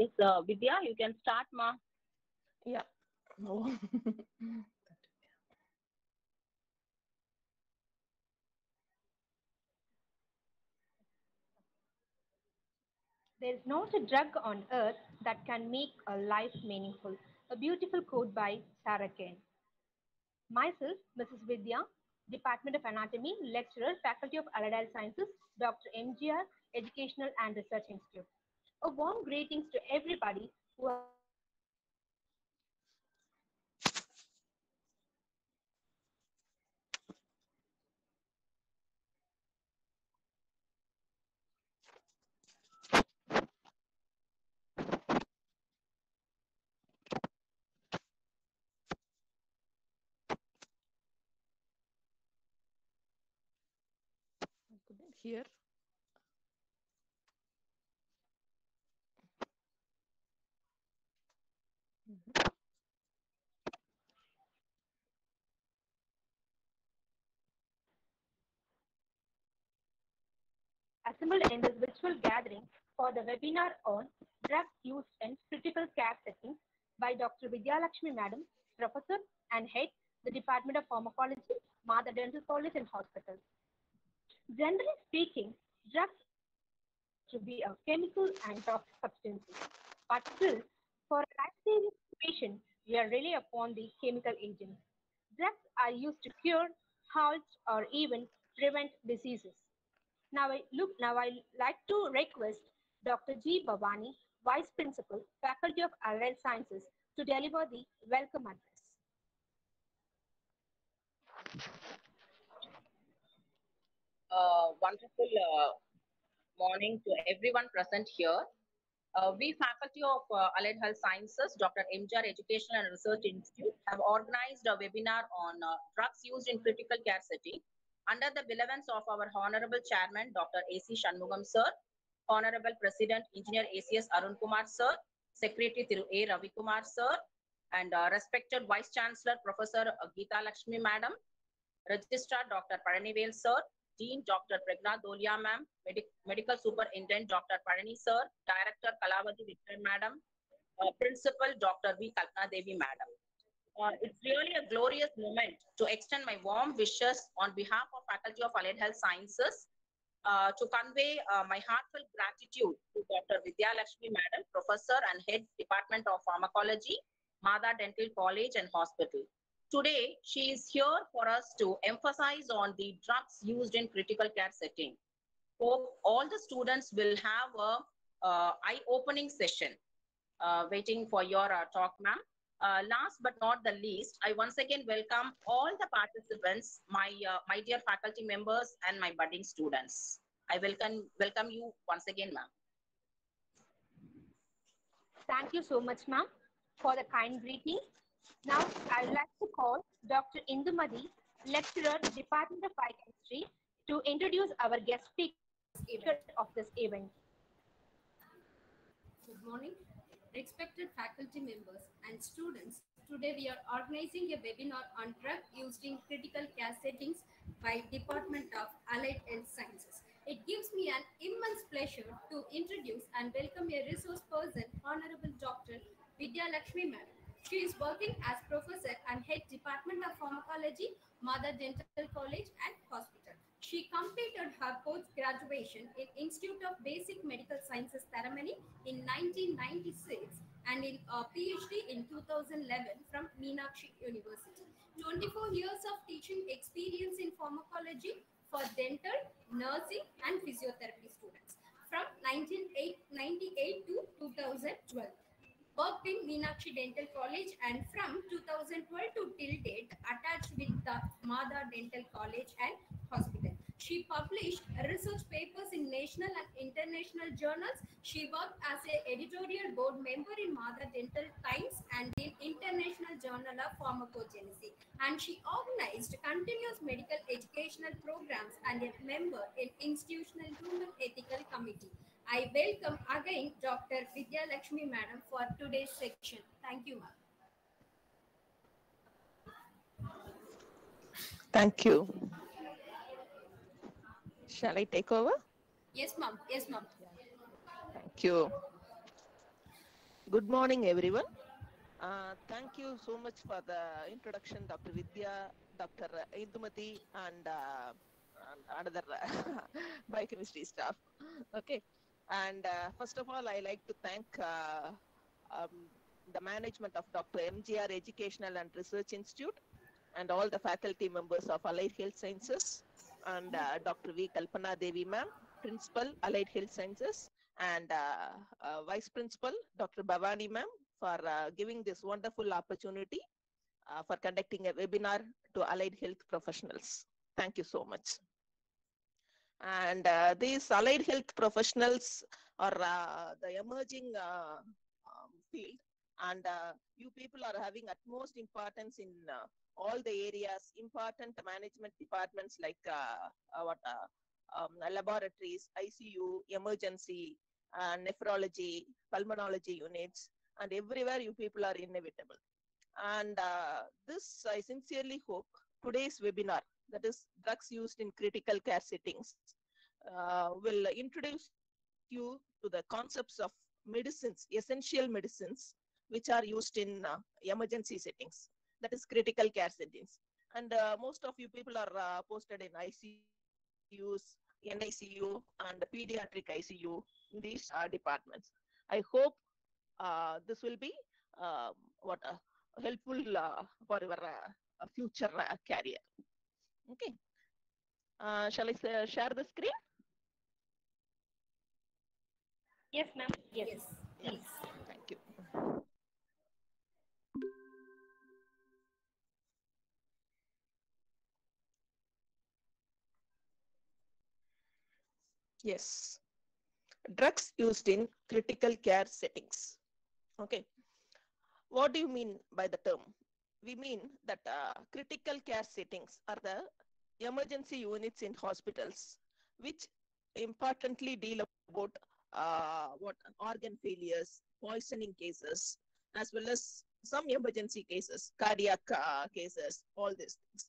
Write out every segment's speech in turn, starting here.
Yes, Vidya, you can start, ma. Yeah. Oh. There is not a drug on earth that can make a life meaningful. A beautiful quote by Sarah Kane. Myself, Mrs. Vidya, Department of Anatomy, Lecturer, Faculty of Allied Sciences, Dr.M.G.R., Educational and Research Institute. A warm greetings to everybody who has joined us today. I couldn't hear. Mhm. Assembled in this virtual gathering for the webinar on drugs used in critical care settings by Dr. Vidyalakshmi Madam, Professor and Head, the Department of Pharmacology, Mother Dental College and Hospital. Generally speaking, drugs are considered to be a chemical and toxic substances, but still, for a life-saving situation, we are rely upon the chemical agents. Drugs are used to cure, halt, or even prevent diseases. Now I like to request Dr. G. Bhavani, Vice Principal, Faculty of Allied Sciences, to deliver the welcome address. Wonderful morning to everyone present here. We faculty of Allied Health Sciences, Dr.M.G.R.E Education and Research Institute have organized a webinar on drugs used in critical care setting under the benevolence of our Honorable Chairman, Dr. A.C. Shanmugam Sir, Honorable President, Engineer A.C.S. Arun Kumar Sir, Secretary Thiru A. Ravi Kumar Sir, and respected Vice Chancellor, Professor Geeta Lakshmi Madam, Registrar Dr. Paranivel Sir, Dean Dr. Pregna Dolia Ma'am, Medical Superintendent Dr. Parani Sir, Director Kalavati Victor Madam, Principal Dr. V. Kalpana Devi Madam. It's really a glorious moment to extend my warm wishes on behalf of Faculty of Allied Health Sciences to convey my heartfelt gratitude to Dr. Vidya Lakshmi Madam, Professor and Head Department of Pharmacology, Mada Dental College and Hospital. Today, she is here for us to emphasize on the drugs used in critical care setting. Hope all the students will have a eye-opening session. Waiting for your talk, ma'am. Last but not the least, I once again welcome all the participants, my dear faculty members and my budding students. I welcome you once again, ma'am. Thank you so much, ma'am, for the kind greeting. Now, I'd like to call Dr. Indumadi, Lecturer, Department of Biochemistry, to introduce our guest speaker of this event. Good morning, respected faculty members and students. Today we are organizing a webinar on drug used in critical care settings by Department of Allied Health Sciences. It gives me an immense pleasure to introduce and welcome a resource person, Honorable Dr. Vidya Lakshmi Madam. She is working as professor and head Department of Pharmacology, Mother Dental College and Hospital. She completed her post-graduation in Institute of Basic Medical Sciences Ceremony in 1996 and in a PhD in 2011 from Meenakshi University. 24 years of teaching experience in pharmacology for dental, nursing and physiotherapy students from 1998 to 2012. Worked in Meenakshi Dental College and from 2012 to till date attached with the Mada Dental College and Hospital. She published research papers in national and international journals. She worked as an editorial board member in Mada Dental Times and in International Journal of Pharmacogenesis. And she organized continuous medical educational programs and a member in Institutional Human Ethical Committee. I welcome again Dr. Vidya Lakshmi Madam for today's section. Thank you, ma'am. Thank you. Shall I take over? Yes, ma'am. Yes, ma'am. Thank you. Good morning, everyone. Thank you so much for the introduction, Dr. Vidya, Dr. Indumati, and another biochemistry staff. Okay. And first of all, I like to thank the management of Dr.M.G.R.E Educational and Research Institute and all the faculty members of Allied Health Sciences and Dr. V. Kalpana Devi ma'am, Principal, Allied Health Sciences, and Vice Principal, Dr. Bhavani ma'am, for giving this wonderful opportunity for conducting a webinar to allied health professionals. Thank you so much. And these allied health professionals are the emerging field, and you people are having utmost importance in all the areas, important management departments like laboratories, ICU, emergency, nephrology, pulmonology units, and everywhere you people are inevitable. And this, I sincerely hope, today's webinar, that is drugs used in critical care settings, will introduce you to the concepts of medicines, essential medicines, which are used in emergency settings, that is critical care settings. And most of you people are posted in ICUs, NICU, and pediatric ICU, in these departments. I hope this will be what helpful for your future career. Okay. Shall I share the screen? Yes, ma'am. Yes. Yes, Yeah. please. Thank you. Yes. Drugs used in critical care settings. Okay. What do you mean by the term? We mean that critical care settings are the emergency units in hospitals, which importantly deal about what organ failures, poisoning cases, as well as some emergency cases, cardiac cases, all these things.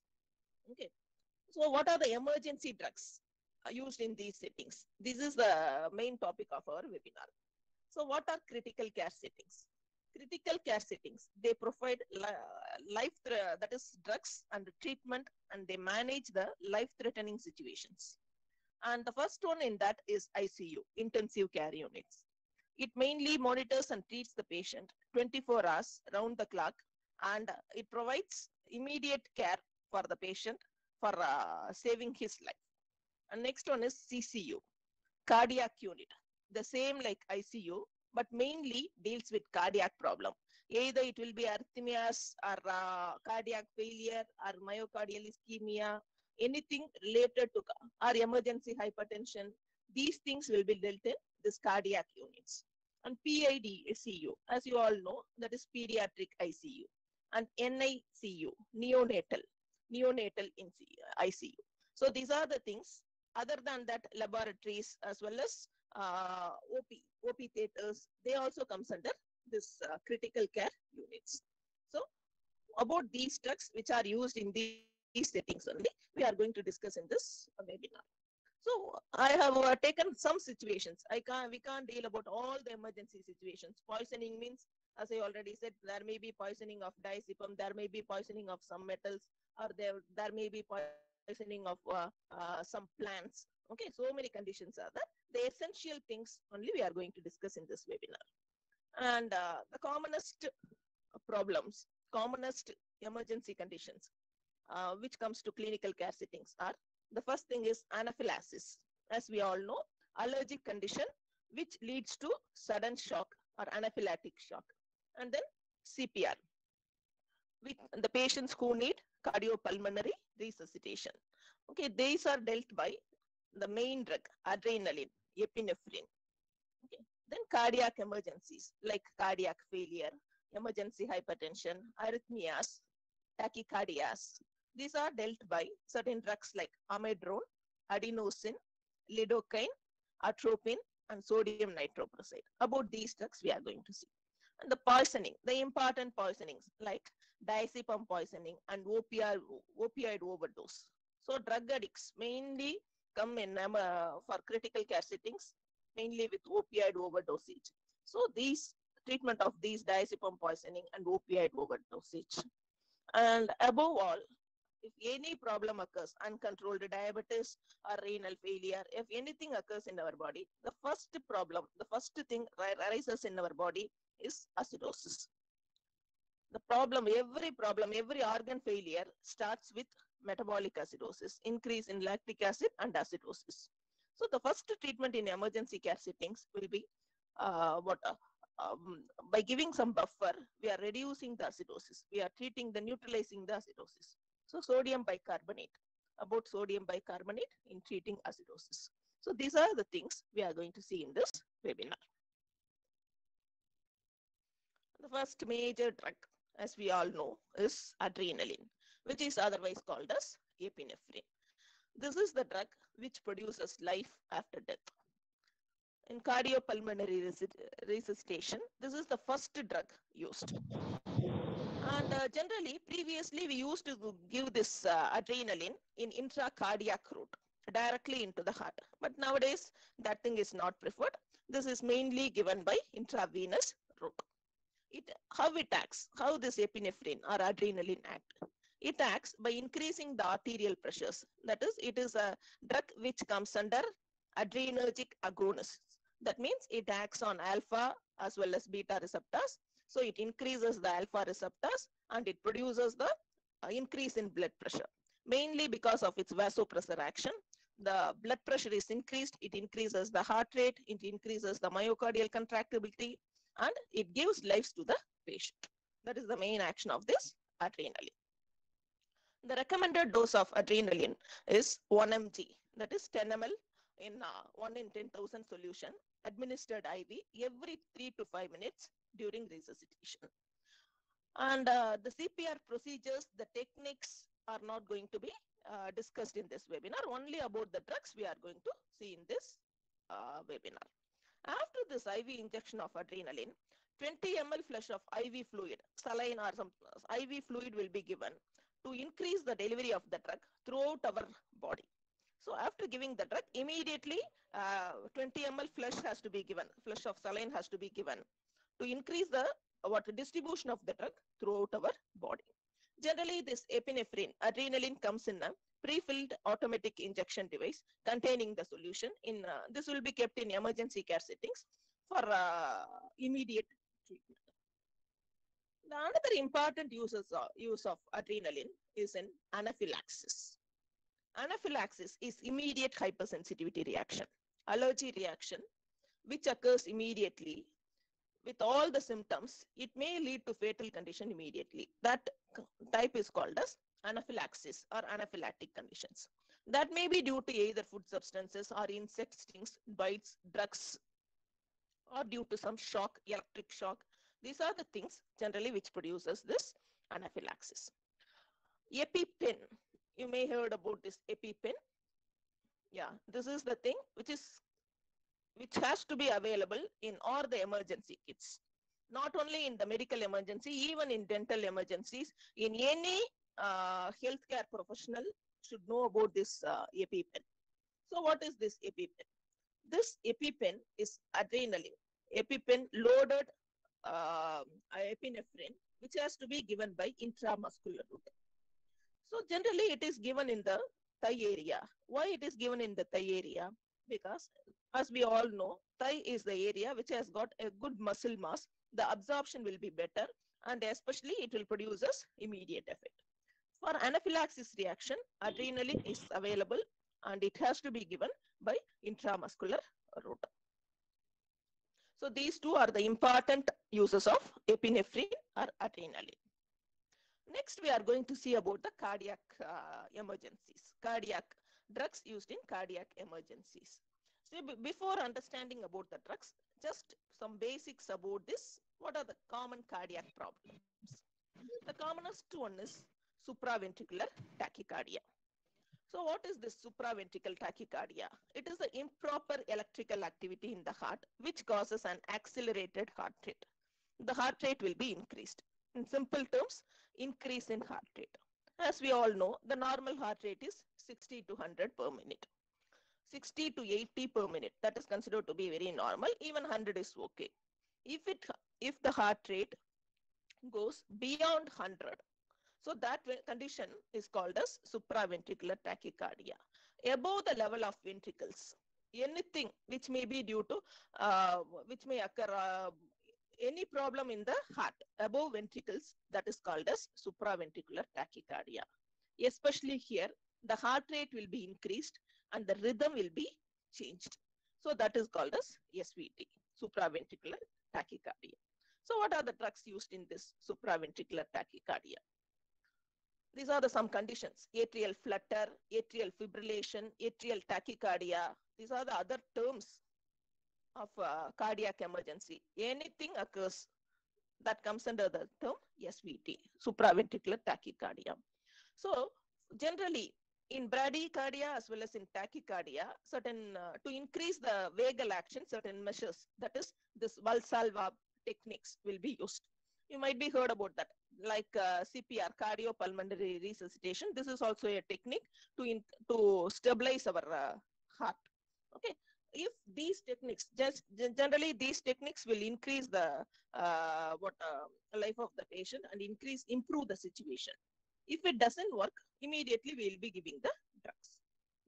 Okay. So, what are the emergency drugs used in these settings? This is the main topic of our webinar. So, what are critical care settings? Critical care settings, they provide that is drugs and treatment, and they manage the life-threatening situations. And the first one in that is ICU, intensive care units. It mainly monitors and treats the patient 24 hours round the clock, and it provides immediate care for the patient for saving his life. And next one is CCU, cardiac unit. The same like ICU, but mainly deals with cardiac problem. Either it will be arrhythmias or cardiac failure or myocardial ischemia, anything related to or emergency hypertension. These things will be dealt in this cardiac units. And PIDCU, as you all know, that is pediatric ICU. And NICU, neonatal ICU. So these are the things. Other than that, laboratories as well as OP theaters, they also comes under this critical care units. So about these drugs which are used in these settings only, we are going to discuss in this webinar. So I have taken some situations. We can't deal about all the emergency situations. Poisoning means, as I already said, there may be poisoning of diazepam, there may be poisoning of some metals, or there may be poisoning of some plants. Okay, so many conditions are there. The essential things only we are going to discuss in this webinar. And the commonest problems, commonest emergency conditions which comes to clinical care settings are, the first thing is anaphylaxis. As we all know, allergic condition which leads to sudden shock or anaphylactic shock. And then CPR, with the patients who need cardiopulmonary resuscitation. Okay, these are dealt by the main drug, adrenaline, epinephrine. Okay. Then cardiac emergencies like cardiac failure, emergency hypertension, arrhythmias, tachycardias. These are dealt by certain drugs like Amidron, Adenosine, Lidocaine, Atropine, and sodium nitroprocyte. About these drugs we are going to see. And the poisoning, the important poisonings like diazepam poisoning and opioid overdose. So drug addicts mainly come in for critical care settings, mainly with opioid overdosage. So these treatment of these diazepam poisoning and opioid overdosage. And above all, if any problem occurs, uncontrolled diabetes or renal failure, if anything occurs in our body, the first problem, the first thing arises in our body is acidosis. The problem, every organ failure starts with metabolic acidosis, increase in lactic acid and acidosis. So the first treatment in emergency care settings will be what by giving some buffer, we are reducing the acidosis. We are treating the neutralizing the acidosis. So sodium bicarbonate, about sodium bicarbonate in treating acidosis. So these are the things we are going to see in this webinar. The first major drug, as we all know, is adrenaline, which is otherwise called as epinephrine. This is the drug which produces life after death. In cardiopulmonary resuscitation, this is the first drug used. And generally, previously, we used to give this adrenaline in intracardiac route, directly into the heart. But nowadays, that thing is not preferred. This is mainly given by intravenous route. How it acts, how this epinephrine or adrenaline act. It acts by increasing the arterial pressures. That is, it is a drug which comes under adrenergic agonists. That means it acts on alpha as well as beta receptors. So it increases the alpha receptors and it produces the increase in blood pressure. Mainly because of its vasopressor action, the blood pressure is increased, it increases the heart rate, it increases the myocardial contractibility, and it gives life to the patient. That is the main action of this adrenaline. The recommended dose of adrenaline is 1 mg, that is 10 ml in 1 in 10,000 solution, administered IV every 3 to 5 minutes during resuscitation. And the CPR procedures, the techniques are not going to be discussed in this webinar. Only about the drugs we are going to see in this webinar. After this IV injection of adrenaline, 20 ml flush of IV fluid, saline or some IV fluid will be given to increase the delivery of the drug throughout our body. So after giving the drug, immediately 20 ml flush has to be given, flush of saline has to be given to increase the distribution of the drug throughout our body. Generally, this epinephrine, adrenaline comes in a pre-filled automatic injection device containing the solution. This will be kept in emergency care settings for immediate treatment. The another important use of adrenaline is in anaphylaxis. Anaphylaxis is immediate hypersensitivity reaction, allergy reaction, which occurs immediately with all the symptoms. It may lead to fatal condition immediately. That type is called as anaphylaxis or anaphylactic conditions. That may be due to either food substances or insect stings, bites, drugs, or due to some shock, electric shock. These are the things generally which produces this anaphylaxis. Epipen, you may heard about this Epipen. Yeah, this is the thing which has to be available in all the emergency kits. Not only in the medical emergency, even in dental emergencies, in any healthcare professional should know about this Epipen. So what is this Epipen? This Epipen is adrenaline, Epipen loaded epinephrine, which has to be given by intramuscular route. So generally it is given in the thigh area. Why it is given in the thigh area? Because as we all know, thigh is the area which has got a good muscle mass. The absorption will be better and especially it will produce us immediate effect. For anaphylaxis reaction, adrenaline is available and it has to be given by intramuscular route. So these two are the important uses of epinephrine or adrenaline. Next, we are going to see about the cardiac emergencies, cardiac drugs used in cardiac emergencies. So before understanding about the drugs, just some basics about this. What are the common cardiac problems? The commonest one is supraventricular tachycardia. So what is this supraventricular tachycardia? It is the improper electrical activity in the heart which causes an accelerated heart rate. The heart rate will be increased. In simple terms, increase in heart rate. As we all know, the normal heart rate is 60 to 100 per minute. 60 to 80 per minute, that is considered to be very normal. Even 100 is okay. If it if the heart rate goes beyond 100. So that condition is called as supraventricular tachycardia. Above the level of ventricles, anything which may be due to, which may occur, any problem in the heart above ventricles, that is called as supraventricular tachycardia. Especially here, the heart rate will be increased and the rhythm will be changed. So that is called as SVT, supraventricular tachycardia. So what are the drugs used in this supraventricular tachycardia? These are the some conditions: atrial flutter, atrial fibrillation, atrial tachycardia. These are the other terms of cardiac emergency. Anything occurs that comes under the term SVT, supraventricular tachycardia. So generally in bradycardia as well as in tachycardia, certain to increase the vagal action, certain measures, that is this Valsalva techniques will be used. You might be heard about that, like CPR, cardiopulmonary resuscitation. This is also a technique to stabilize our heart. Okay, if these techniques, just generally these techniques will increase the life of the patient and improve the situation. If it doesn't work, immediately we will be giving the drugs.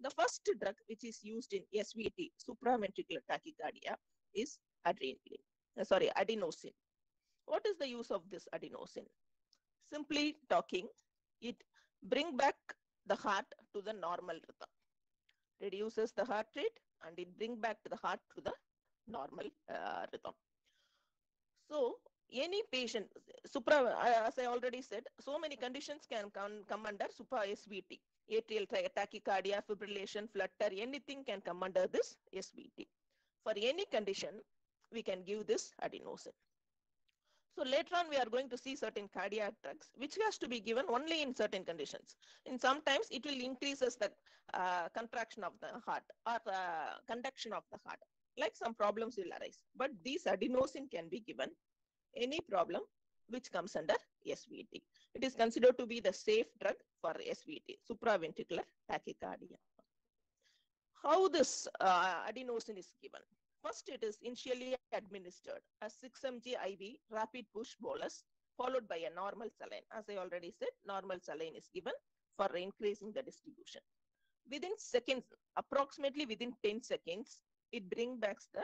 The first drug which is used in SVT, supraventricular tachycardia, is adenosine. What is the use of this adenosine? Simply talking, it brings back the heart to the normal rhythm, reduces the heart rate, and it brings back the heart to the normal rhythm. So any patient, as I already said, so many conditions can come under supra SVT. Atrial tachycardia, fibrillation, flutter, anything can come under this SVT. For any condition, we can give this adenosine. So later on, we are going to see certain cardiac drugs, which has to be given only in certain conditions. And sometimes it will increases the contraction of the heart or conduction of the heart, like some problems will arise. But these adenosine can be given any problem which comes under SVT. It is considered to be the safe drug for SVT, supraventricular tachycardia. How this adenosine is given? First, it is initially administered as 6 mg IV rapid push bolus, followed by a normal saline. As I already said, normal saline is given for increasing the distribution. Within seconds, approximately within 10 seconds, it brings back the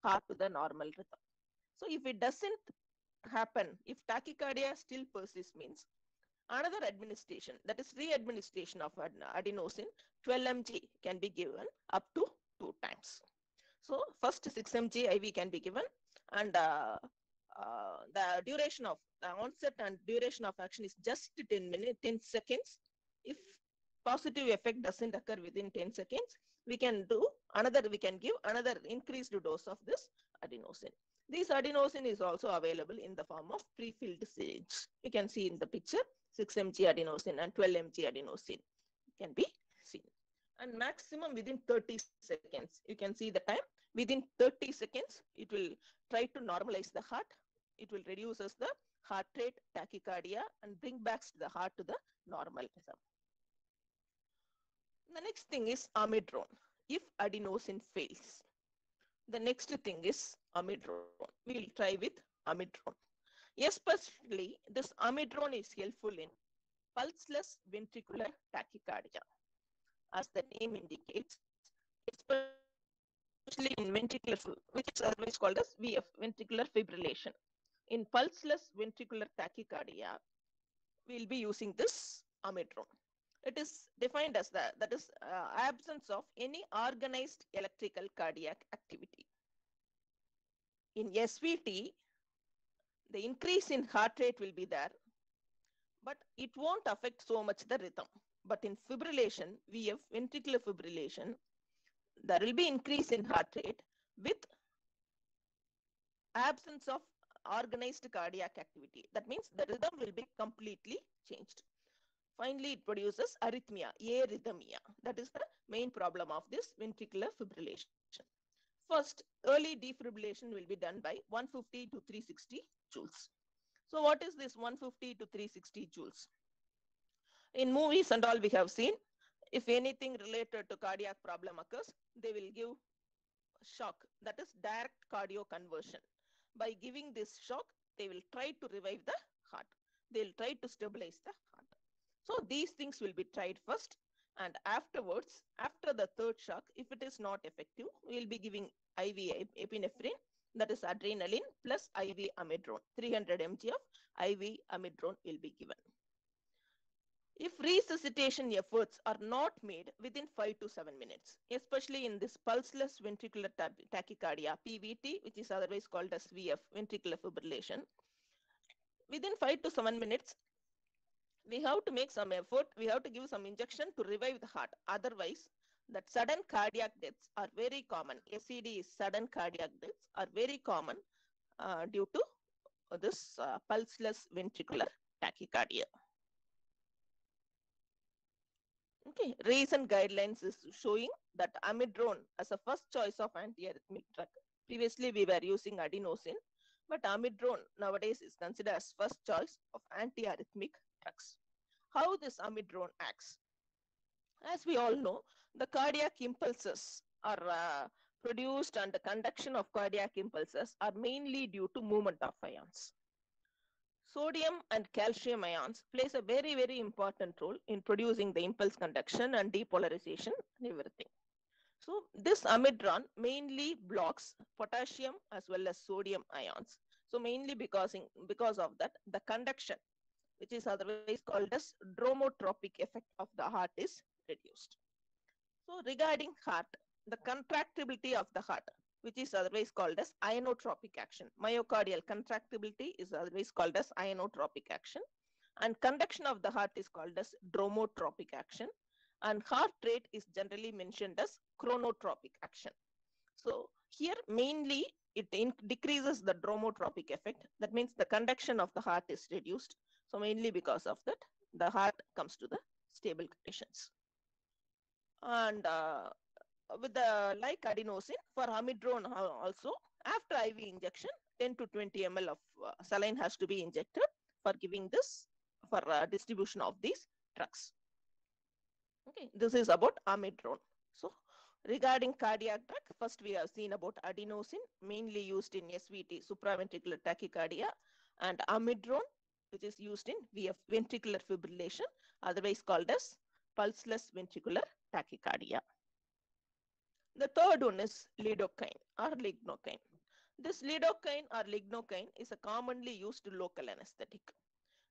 heart to the normal rhythm. So if it doesn't happen, if tachycardia still persists, means another administration, that is re-administration of adenosine, 12 mg can be given up to 2 times. So first 6 mg IV can be given, and the duration of the onset and duration of action is just 10 minutes, 10 seconds. If positive effect doesn't occur within 10 seconds, we can give another increased dose of this adenosine. This adenosine is also available in the form of pre-filled syringe. You can see in the picture, 6 mg adenosine and 12 mg adenosine can be seen. And maximum within 30 seconds, you can see the time. Within 30 seconds, it will try to normalize the heart. It will reduces the heart rate, tachycardia, and bring back the heart to the normal rhythm. The next thing is Amidron. If adenosine fails, the next thing is Amidron. We will try with Amidron. Especially, this Amidron is helpful in pulseless ventricular tachycardia. As the name indicates, especially in ventricular, which is otherwise called as VF, ventricular fibrillation. In pulseless ventricular tachycardia, we will be using this Amidron. It is defined as that is absence of any organized electrical cardiac activity. In SVT, the increase in heart rate will be there, but it won't affect so much the rhythm. But in fibrillation, VF, ventricular fibrillation, there will be increase in heart rate with absence of organized cardiac activity. That means the rhythm will be completely changed. Finally, it produces arrhythmia, arrhythmia. That is the main problem of this ventricular fibrillation. First, early defibrillation will be done by 150 to 360 joules. So what is this 150 to 360 joules? In movies and all we have seen, if anything related to cardiac problem occurs, they will give shock, that is direct cardio conversion. By giving this shock, they will try to revive the heart. They will try to stabilize the heart. So these things will be tried first, and afterwards, after the third shock, if it is not effective, we will be giving IV epinephrine, that is adrenaline plus IV amidron. 300 mg of IV amidron will be given. If resuscitation efforts are not made within 5 to 7 minutes, especially in this pulseless ventricular tachycardia, PVT, which is otherwise called as VF, ventricular fibrillation, within 5 to 7 minutes, we have to make some effort, we have to give some injection to revive the heart. Otherwise, that sudden cardiac deaths are very common. SCD is sudden cardiac deaths are very common due to this pulseless ventricular tachycardia. Okay, recent guidelines is showing that amidron as a first choice of antiarrhythmic drug. Previously, we were using adenosine, but amidron nowadays is considered as first choice of antiarrhythmic drugs. How this amidron acts? As we all know, the cardiac impulses are produced, and the conduction of cardiac impulses are mainly due to movement of ions. Sodium and calcium ions plays a very, very important role in producing the impulse conduction and depolarization and everything. So this amidron mainly blocks potassium as well as sodium ions. So mainly because of that, the conduction, which is otherwise called as dromotropic effect of the heart, is reduced. So regarding heart, the contractibility of the heart, which is otherwise called as ionotropic action. Myocardial contractibility is otherwise called as ionotropic action, and conduction of the heart is called as dromotropic action, and heart rate is generally mentioned as chronotropic action. So here mainly it decreases the dromotropic effect. That means the conduction of the heart is reduced. So mainly because of that, the heart comes to the stable conditions. And with the like adenosine, for amidron also, after IV injection, 10 to 20 ml of saline has to be injected for giving this, for distribution of these drugs. Okay, this is about amidron. So regarding cardiac drug, first we have seen about adenosine, mainly used in SVT, supraventricular tachycardia, and amidron, which is used in VF, ventricular fibrillation, otherwise called as pulseless ventricular tachycardia. The third one is lidocaine or lignocaine. This lidocaine or lignocaine is a commonly used local anesthetic.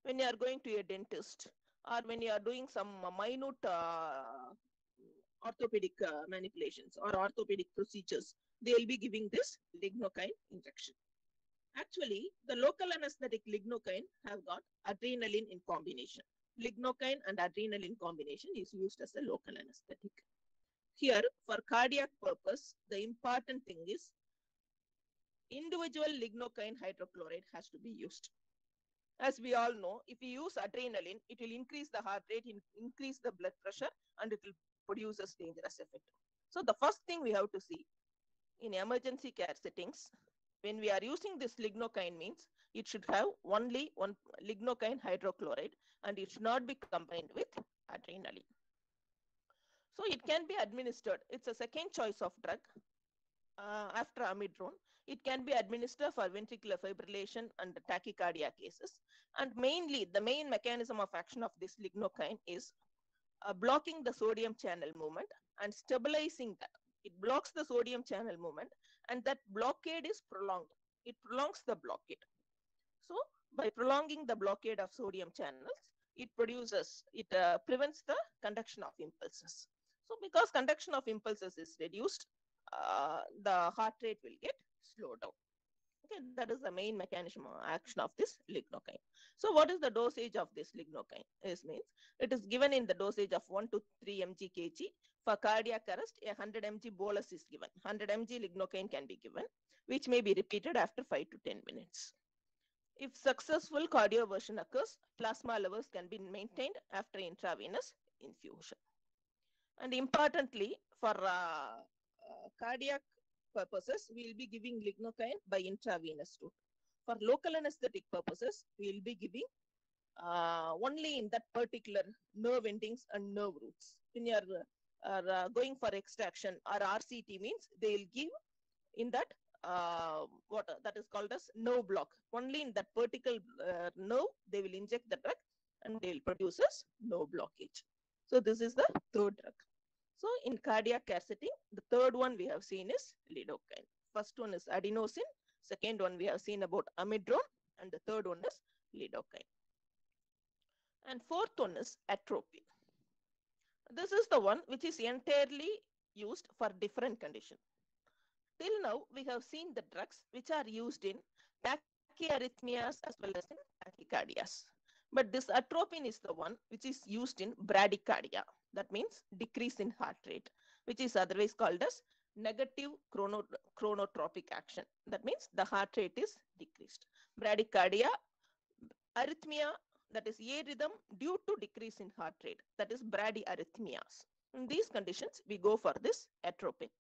When you are going to a dentist, or when you are doing some minute orthopedic manipulations or orthopedic procedures, they will be giving this lignocaine injection. Actually, the local anesthetic lignocaine have got adrenaline in combination. Lignocaine and adrenaline combination is used as a local anesthetic. Here, for cardiac purpose, the important thing is individual lignocaine hydrochloride has to be used. As we all know, if you use adrenaline, it will increase the heart rate, increase the blood pressure, and it will produce a dangerous effect. So the first thing we have to see in emergency care settings, when we are using this lignocaine, means it should have only one lignocaine hydrochloride, and it should not be combined with adrenaline. So it can be administered. It's a second choice of drug after amidron. It can be administered for ventricular fibrillation and tachycardia cases. And mainly, the main mechanism of action of this lignocaine is blocking the sodium channel movement and stabilizing that. It blocks the sodium channel movement, and that blockade is prolonged. It prolongs the blockade. So by prolonging the blockade of sodium channels, it prevents the conduction of impulses. So because conduction of impulses is reduced, the heart rate will get slowed down. Okay, that is the main mechanism of action of this lignocaine. So what is the dosage of this lignocaine? It means it is given in the dosage of 1 to 3 mg kg. For cardiac arrest, a 100 mg bolus is given. 100 mg lignocaine can be given, which may be repeated after 5 to 10 minutes. If successful cardioversion occurs, plasma levels can be maintained after intravenous infusion. And importantly, for cardiac purposes, we will be giving lignocaine by intravenous route. For local anesthetic purposes, we will be giving only in that particular nerve endings and nerve roots. When you are going for extraction or RCT, means they will give in that what that is called as nerve block. Only in that particular nerve they will inject the drug and they will produce as nerve blockage. So this is the third drug. So in cardiac care setting, the third one we have seen is lidocaine. First one is adenosine. Second one we have seen about amidron, and the third one is lidocaine. And fourth one is atropine. This is the one which is entirely used for different conditions. Till now, we have seen the drugs which are used in tachyarrhythmias as well as in tachycardias. But this atropine is the one which is used in bradycardia. That means decrease in heart rate, which is otherwise called as negative chronotropic action. That means the heart rate is decreased. Bradycardia, arrhythmia, that is a rhythm due to decrease in heart rate, that is bradyarrhythmias. In these conditions, we go for this atropine.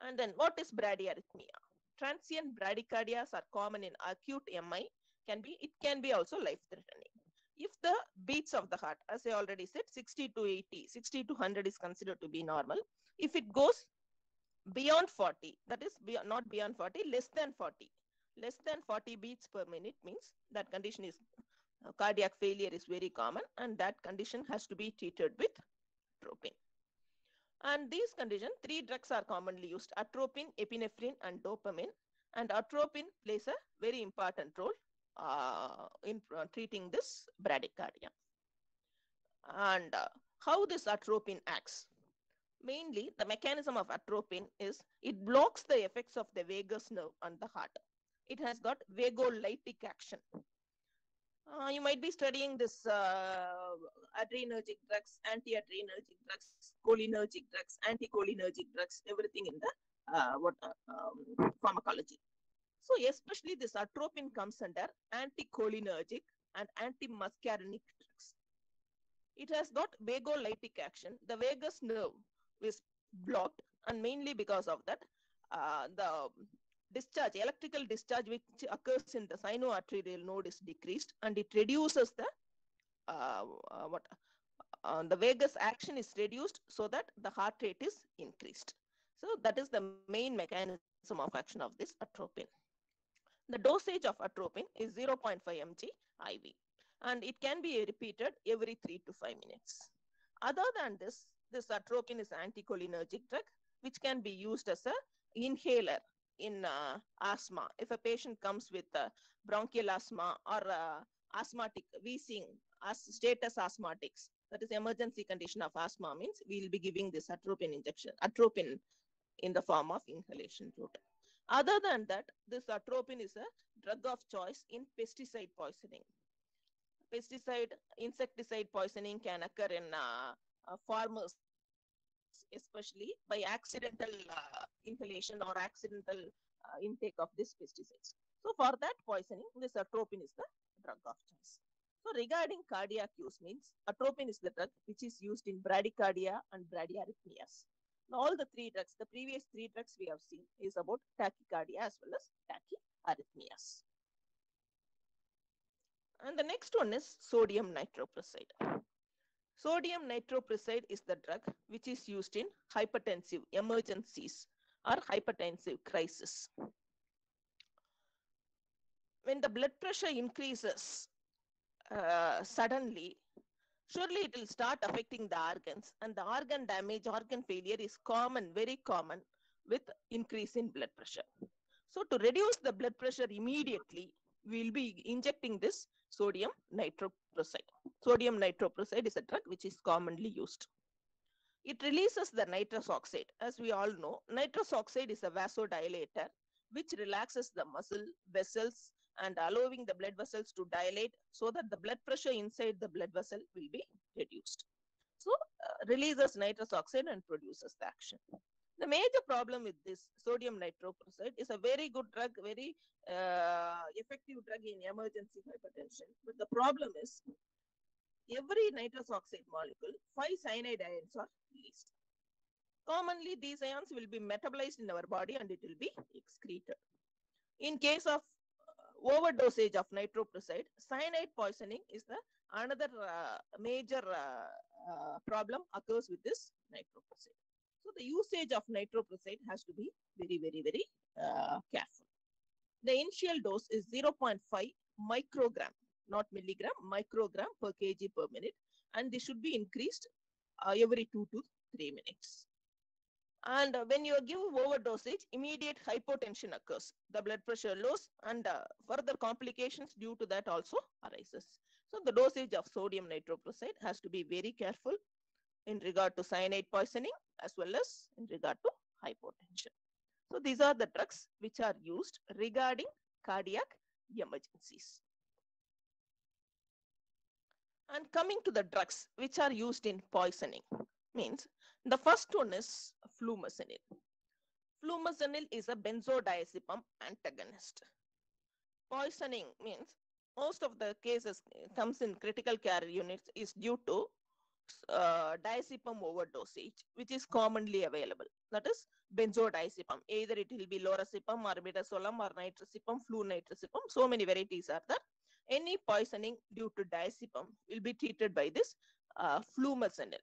And then what is bradyarrhythmia? Transient bradycardias are common in acute MI. It can be also life-threatening. If the beats of the heart, as I already said, 60 to 80, 60 to 100 is considered to be normal. If it goes beyond 40, that is not beyond 40, less than 40 beats per minute means that condition is cardiac failure is very common, and that condition has to be treated with atropine. And these conditions, three drugs are commonly used: atropine, epinephrine, and dopamine. And atropine plays a very important role in treating this bradycardia. And how this atropine acts? Mainly, the mechanism of atropine is it blocks the effects of the vagus nerve on the heart. It has got vagolytic action. You might be studying this adrenergic drugs, anti-adrenergic drugs, cholinergic drugs, anticholinergic drugs, everything in the pharmacology. So especially this atropine comes under anticholinergic and antimuscarinic drugs. It has got vagolytic action. The vagus nerve is blocked, and mainly because of that, the discharge, electrical discharge which occurs in the sinoarterial node is decreased, and it reduces the the vagus action is reduced so that the heart rate is increased. So that is the main mechanism of action of this atropine. The dosage of atropine is 0.5 mg IV, and it can be repeated every 3 to 5 minutes. Other than this, this atropine is an anticholinergic drug which can be used as an inhaler in asthma. If a patient comes with bronchial asthma or asthmatic wheezing, status asthmatics, that is emergency condition of asthma, means we will be giving this atropine injection, atropine in the form of inhalation route. Other than that, this atropine is a drug of choice in pesticide poisoning. Pesticide, insecticide poisoning can occur in farmers, especially by accidental inhalation or accidental intake of these pesticides. So for that poisoning, this atropine is the drug of choice. So regarding cardiac use means, atropine is the drug which is used in bradycardia and bradyarrhythmias. Now, all the three drugs, the previous three drugs we have seen is about tachycardia as well as tachyarrhythmias. And the next one is sodium nitroprusside. Sodium nitroprusside is the drug which is used in hypertensive emergencies or hypertensive crisis. When the blood pressure increases suddenly, surely it will start affecting the organs, and the organ damage, organ failure is common, very common with increase in blood pressure. So to reduce the blood pressure immediately, we will be injecting this sodium nitroprusside. Sodium nitroprusside is a drug which is commonly used. It releases the nitrous oxide. As we all know, nitrous oxide is a vasodilator which relaxes the muscle vessels and allowing the blood vessels to dilate so that the blood pressure inside the blood vessel will be reduced. So releases nitrous oxide and produces the action. The major problem with this sodium nitroprusside is a very good drug, very effective drug in emergency hypertension. But the problem is every nitrous oxide molecule, 5 cyanide ions are released. Commonly, these ions will be metabolized in our body and it will be excreted. In case of overdosage of nitroprusside, cyanide poisoning is the another major problem occurs with this nitroprusside. So the usage of nitroprocyte has to be very careful. The initial dose is 0.5 microgram, not milligram, microgram per kg per minute, and this should be increased every 2 to 3 minutes. And when you give overdosage, immediate hypotension occurs. The blood pressure lows, and further complications due to that also arises. So the dosage of sodium nitroprusside has to be very careful in regard to cyanide poisoning as well as in regard to hypotension. So these are the drugs which are used regarding cardiac emergencies. And coming to the drugs which are used in poisoning, means the first one is flumazenil. Flumazenil is a benzodiazepine antagonist. Poisoning means most of the cases comes in critical care units is due to diazepam overdosage, which is commonly available. That is benzodiazepam. Either it will be lorazepam or midazolam or nitrosepam, flunitrosepam. So many varieties are there. Any poisoning due to diazepam will be treated by this flumazenil.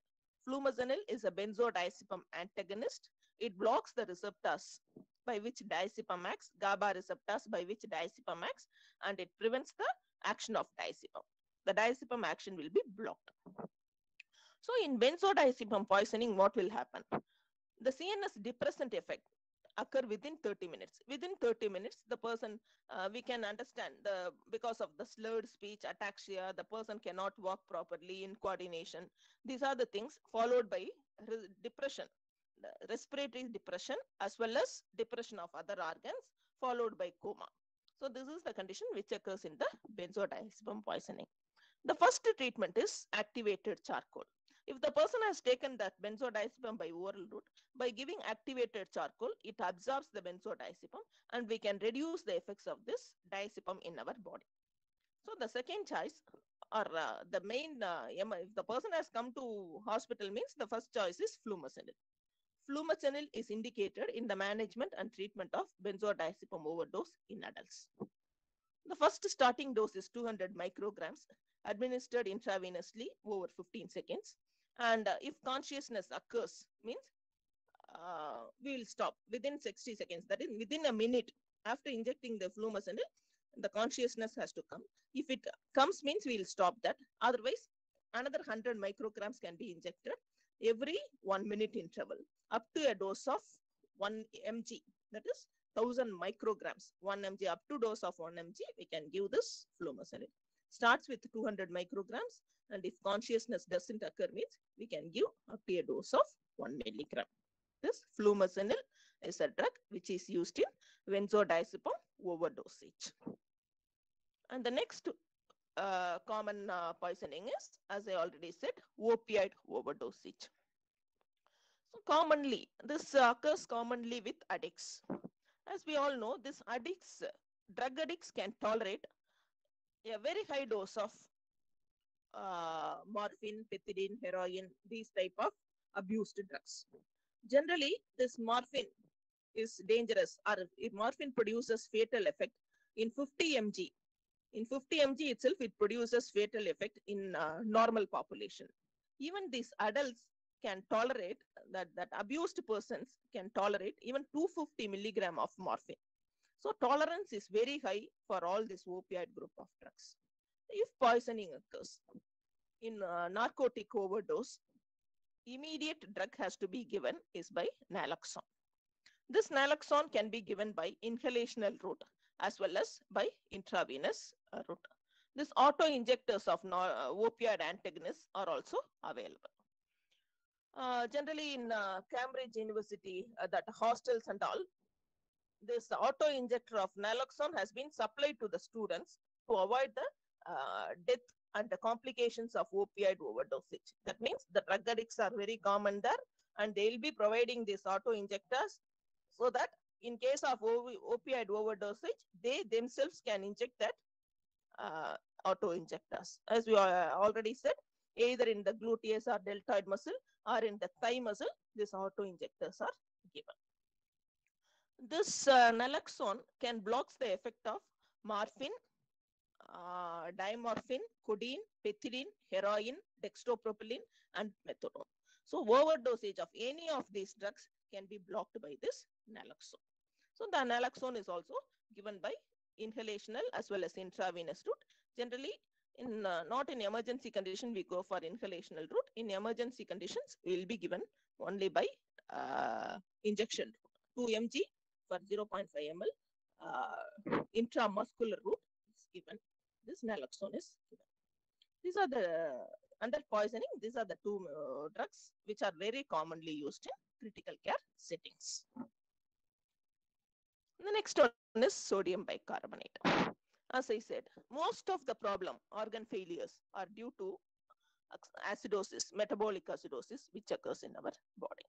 Flumazenil is a benzodiazepam antagonist. It blocks the receptors by which diazepam acts, GABA receptors by which diazepam acts, and it prevents the action of diazepam. The diazepam action will be blocked. So in benzodiazepam poisoning, what will happen? The CNS depressant effect occur within 30 minutes. Within 30 minutes, the person, we can understand because of the slurred speech, ataxia, the person cannot walk properly in coordination. These are the things followed by depression, respiratory depression as well as depression of other organs, followed by coma. So this is the condition which occurs in the benzodiazepam poisoning. The first treatment is activated charcoal. If the person has taken that benzodiazepam by oral route, by giving activated charcoal, it absorbs the benzodiazepam and we can reduce the effects of this diazepam in our body. So the second choice or the main, if the person has come to hospital means the first choice is flumazenil. Flumazenil is indicated in the management and treatment of benzodiazepam overdose in adults. The first starting dose is 200 micrograms administered intravenously over 15 seconds. And if consciousness occurs, means we will stop within 60 seconds. That is within a minute after injecting the flumazenil, the consciousness has to come. If it comes, means we will stop that. Otherwise, another 100 micrograms can be injected every 1 minute interval up to a dose of 1 mg. That is 1000 micrograms, 1 mg up to dose of 1 mg, we can give this flumazenil. Starts with 200 micrograms, and if consciousness doesn't occur, means we can give up to a dose of 1 milligram. This flumazenil is a drug which is used in benzodiazepam overdosage. And the next common poisoning is, as I already said, opioid overdosage. So commonly, this occurs commonly with addicts. As we all know, these addicts, drug addicts can tolerate a very high dose of morphine, pethidine, heroin, these type of abused drugs. Generally, this morphine is dangerous, or if morphine produces fatal effect in 50 mg. In 50 mg itself, it produces fatal effect in normal population. Even these adults can tolerate, that abused persons can tolerate even 250 milligram of morphine. So tolerance is very high for all this opioid group of drugs. If poisoning occurs in narcotic overdose, immediate drug has to be given is by naloxone. This naloxone can be given by inhalational route as well as by intravenous route. These auto injectors of opioid antagonists are also available. Generally in Cambridge University, that hostels and all, this auto injector of naloxone has been supplied to the students to avoid the death and the complications of opioid overdosage. That means the drug addicts are very common there, and they will be providing these auto injectors so that in case of opioid overdosage, they themselves can inject that auto injectors. As we already said, either in the gluteus or deltoid muscle or in the thigh muscle, these auto injectors are given. This naloxone can block the effect of morphine, dimorphine, codeine, pethidine, heroin, dextropropyl, and methadone. So overdosage of any of these drugs can be blocked by this naloxone. So the naloxone is also given by inhalational as well as intravenous route. Generally, in not in emergency condition, we go for inhalational route. In emergency conditions, we will be given only by injection route. 2 mg for 0.5 ml intramuscular route is given. This naloxone is given. These are the under poisoning. These are the two drugs which are very commonly used in critical care settings. The next one is sodium bicarbonate. As I said, most of the problem, organ failures, are due to acidosis, metabolic acidosis, which occurs in our body.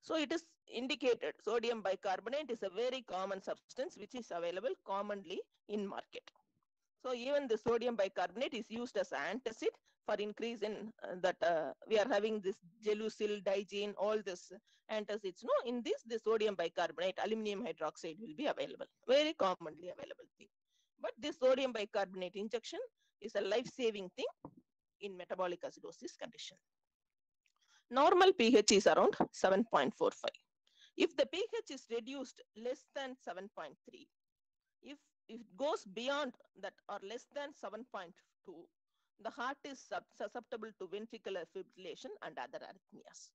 So it is indicated sodium bicarbonate is a very common substance which is available commonly in market. So even the sodium bicarbonate is used as antacid for increase in that we are having this gelusil, digene, all this antacids. No, in this the sodium bicarbonate, aluminum hydroxide will be available, very commonly available thing. But this sodium bicarbonate injection is a life-saving thing in metabolic acidosis condition. Normal pH is around 7.45. If the pH is reduced less than 7.3, if it goes beyond that or less than 7.2, the heart is susceptible to ventricular fibrillation and other arrhythmias.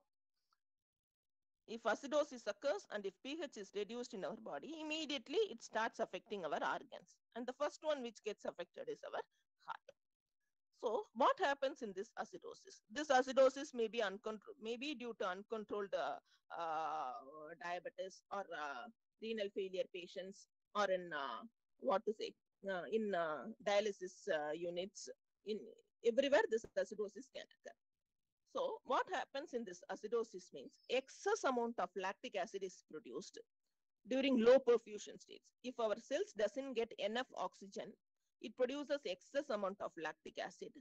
If acidosis occurs and if pH is reduced in our body, immediately it starts affecting our organs. And the first one which gets affected is our heart. So what happens in this acidosis? This acidosis may be due to uncontrolled diabetes or renal failure patients, or in dialysis units. In everywhere this acidosis can occur. So what happens in this acidosis means excess amount of lactic acid is produced during low perfusion states. If our cells doesn't get enough oxygen, it produces excess amount of lactic acid,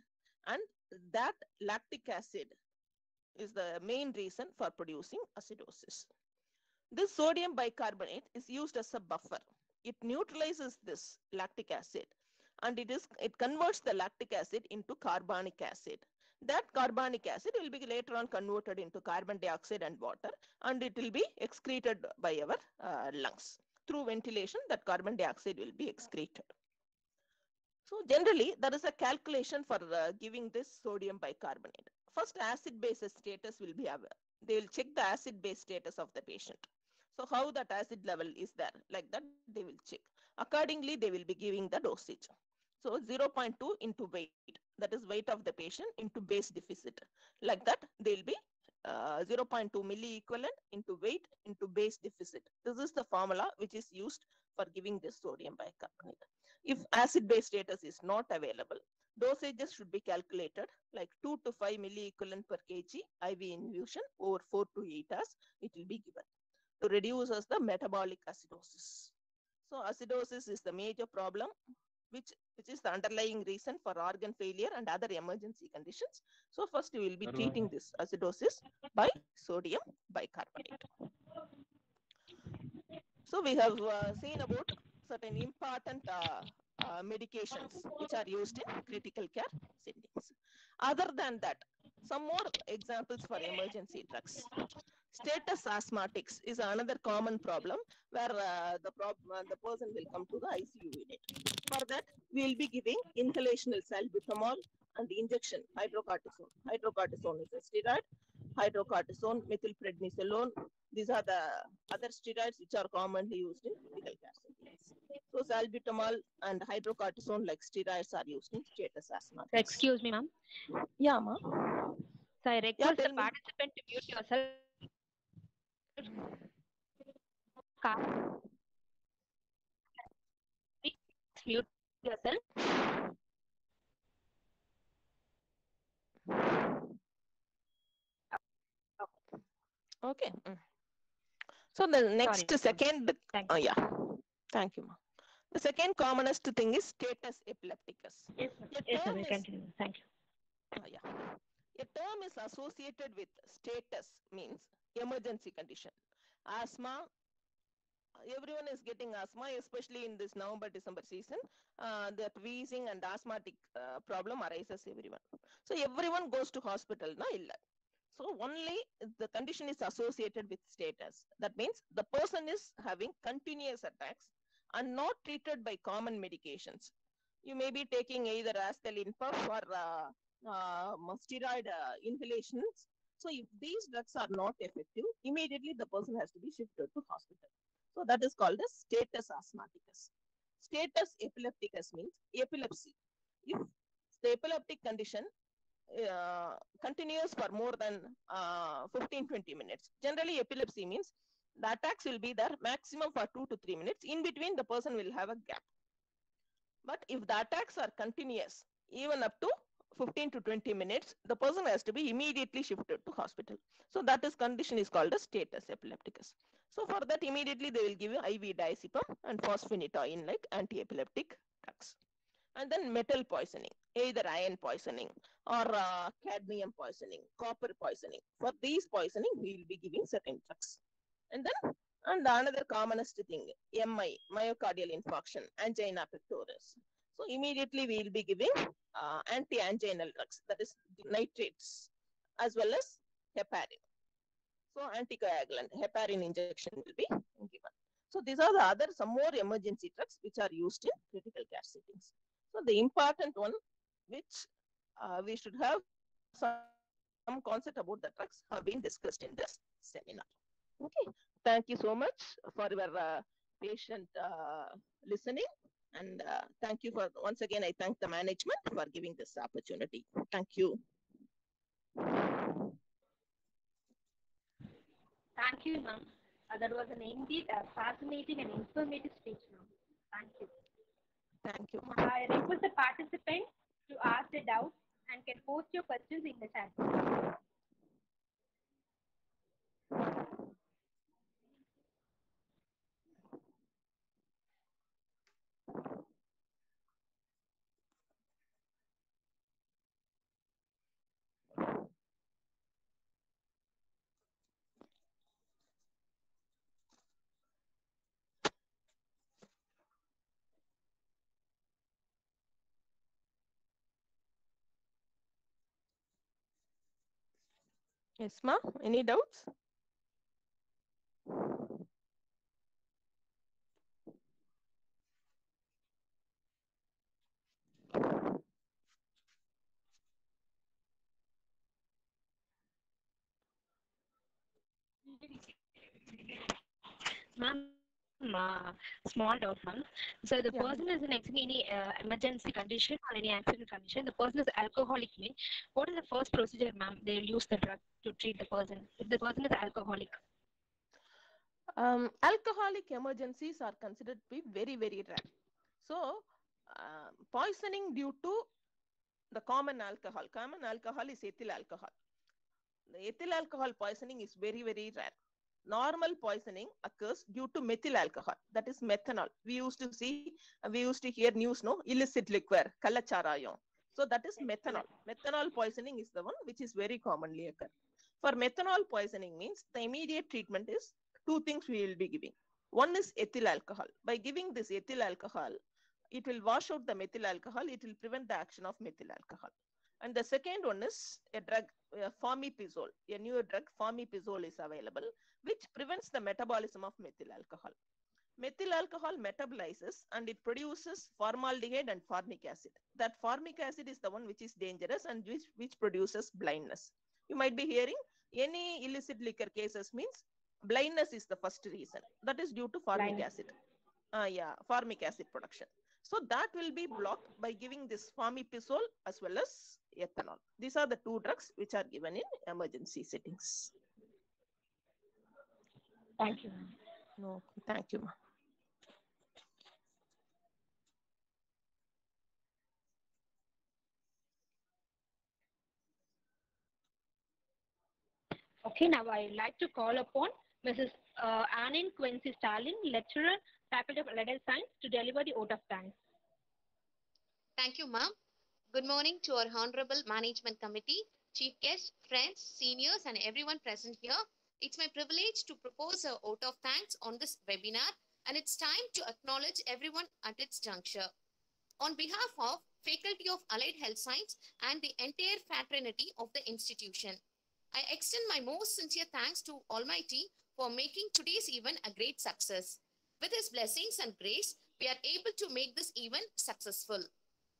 and that lactic acid is the main reason for producing acidosis. This sodium bicarbonate is used as a buffer. It neutralizes this lactic acid, and it converts the lactic acid into carbonic acid. That carbonic acid will be later on converted into carbon dioxide and water, and it will be excreted by our lungs. Through ventilation, that carbon dioxide will be excreted. So generally, there is a calculation for giving this sodium bicarbonate. First, acid-base status will be they will check the acid-base status of the patient. So how that acid level is there, like that they will check. Accordingly, they will be giving the dosage. So 0.2 into weight, that is weight of the patient into base deficit. Like that, they will be 0.2 milli equivalent into weight into base deficit. This is the formula which is used for giving this sodium bicarbonate. If acid-base status is not available, dosages should be calculated like 2 to 5 milli equivalent per kg IV infusion over 4 to 8 hours. It will be given to reduce as the metabolic acidosis. So acidosis is the major problem which is the underlying reason for organ failure and other emergency conditions. So first we will be treating this acidosis by sodium bicarbonate. So we have seen about certain important medications which are used in critical care settings. Other than that, some more examples for emergency drugs. Status asthmatics is another common problem where the person will come to the ICU unit. For that, we will be giving inhalational salbutamol and injection hydrocortisone. Hydrocortisone is a steroid. Hydrocortisone, methylprednisolone. These are the other steroids which are commonly used in critical care settings. So salbutamol and hydrocortisone like steroids are used in status asthmatics. Excuse me, ma'am. Yeah, ma'am. So I request the tell me. participant to mute yourself. Please mute yourself. Okay. So the next Sorry, second, thank you. yeah, thank you, ma'am. The second commonest thing is status epilepticus. Yes, A term we is continue. Thank you. yeah. A term is associated with status means emergency condition. Asthma, everyone is getting asthma, especially in this November-December season. That wheezing and asthmatic problem arises everyone. So everyone goes to hospital, na illa. So only the condition is associated with status. That means the person is having continuous attacks and not treated by common medications. You may be taking either Astelin puff or steroid inhalations. So if these drugs are not effective, immediately the person has to be shifted to hospital. So that is called as status asthmaticus. Status epilepticus means epilepsy. If the epileptic condition continues for more than 15-20 minutes. Generally, epilepsy means the attacks will be there maximum for 2 to 3 minutes. In between, the person will have a gap. But if the attacks are continuous, even up to 15 to 20 minutes, the person has to be immediately shifted to hospital. So that is condition is called a status epilepticus. So for that, immediately they will give you IV diazepam and phosphonitoin like anti-epileptic drugs. And then metal poisoning, either iron poisoning or cadmium poisoning, copper poisoning. For these poisoning, we will be giving certain drugs. And then, and another commonest thing, MI, myocardial infarction, angina pectoris. So immediately we will be giving anti-anginal drugs, that is nitrates, as well as heparin. So anticoagulant, heparin injection will be given. So these are the other some more emergency drugs which are used in critical care settings. So the important one which we should have some concept about the drugs have been discussed in this seminar. Okay, thank you so much for your patient listening, and thank you for once again. I thank the management for giving this opportunity. Thank you. Thank you, ma'am. That was an indeed fascinating and informative speech, ma'am. Thank you. Thank you. I request the participants to ask their doubts and can post your questions in the chat box. Yes, ma. Any doubts? Ma'am, small doubt, ma'am. So the Yeah. person is in any emergency condition or any accident condition. The person is alcoholic. Mean, what is the first procedure, ma'am? They will use the drug to treat the person. If the person is alcoholic. Alcoholic emergencies are considered to be very, very rare. So, poisoning due to the common alcohol. Common alcohol is ethyl alcohol. The ethyl alcohol poisoning is very, very rare. Normal poisoning occurs due to methyl alcohol, that is methanol. We used to hear news, no, illicit liquor, kallacharayam. So that is methanol. Methanol poisoning is the one which is very commonly occur. For methanol poisoning means the immediate treatment is two things we will be giving. One is ethyl alcohol. By giving this ethyl alcohol, it will wash out the methyl alcohol. It will prevent the action of methyl alcohol. And the second one is a drug, Fermipizol. A new drug, Fermipizol, is available, which prevents the metabolism of methyl alcohol. Methyl alcohol metabolizes and it produces formaldehyde and formic acid. That formic acid is the one which is dangerous and which produces blindness. You might be hearing any illicit liquor cases means blindness is the first reason. That is due to formic acid. Formic acid production. So that will be blocked by giving this Fermipizol as well as ethanol. These are the two drugs which are given in emergency settings. Thank you. No, thank you, ma'am. Okay, now I'd like to call upon Mrs. Anne Quincy Stalin, lecturer, Faculty of Allied Science, to deliver the vote of thanks. Thank you, ma'am. Good morning to our Honorable Management Committee, Chief Guests, friends, seniors, and everyone present here. It's my privilege to propose a vote of thanks on this webinar, and it's time to acknowledge everyone at its juncture. On behalf of Faculty of Allied Health Science and the entire fraternity of the institution, I extend my most sincere thanks to Almighty for making today's event a great success. With His blessings and grace, we are able to make this event successful.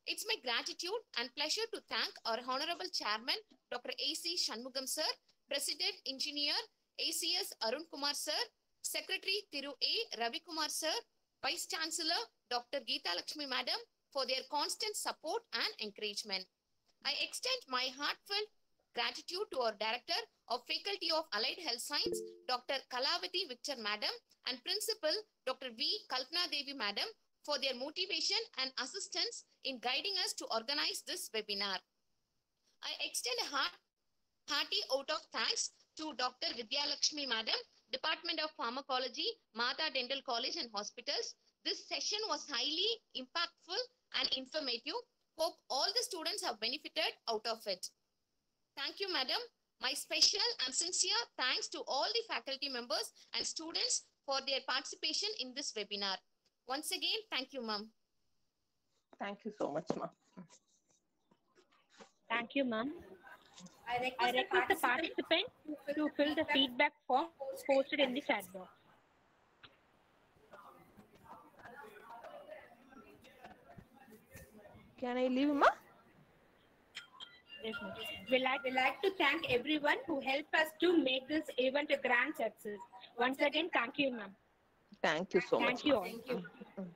It's my gratitude and pleasure to thank our Honorable Chairman, Dr. A.C. Shanmugam Sir, President Engineer ACS Arun Kumar Sir, Secretary Thiru A. Ravi Kumar Sir, Vice Chancellor Dr. Geeta Lakshmi Madam for their constant support and encouragement. I extend my heartfelt gratitude to our Director of Faculty of Allied Health Science, Dr. Kalavati Victor Madam, and Principal Dr. V. Kalpana Devi Madam for their motivation and assistance in guiding us to organize this webinar. I extend a hearty vote of thanks to Dr. Vidya Lakshmi Madam, Department of Pharmacology, Mata Dental College and Hospitals. This session was highly impactful and informative. Hope all the students have benefited out of it. Thank you, Madam. My special and sincere thanks to all the faculty members and students for their participation in this webinar. Once again, thank you, ma'am. Thank you so much, ma'am. Thank you, ma'am. I I request request the participant to fill the feedback form posted in the chat box. Can I leave, ma'am? Yes, ma'am. We like to thank everyone who helped us to make this event a grand success. Once again, thank you, ma'am. Thank you so much. Thank you all. Ma'am.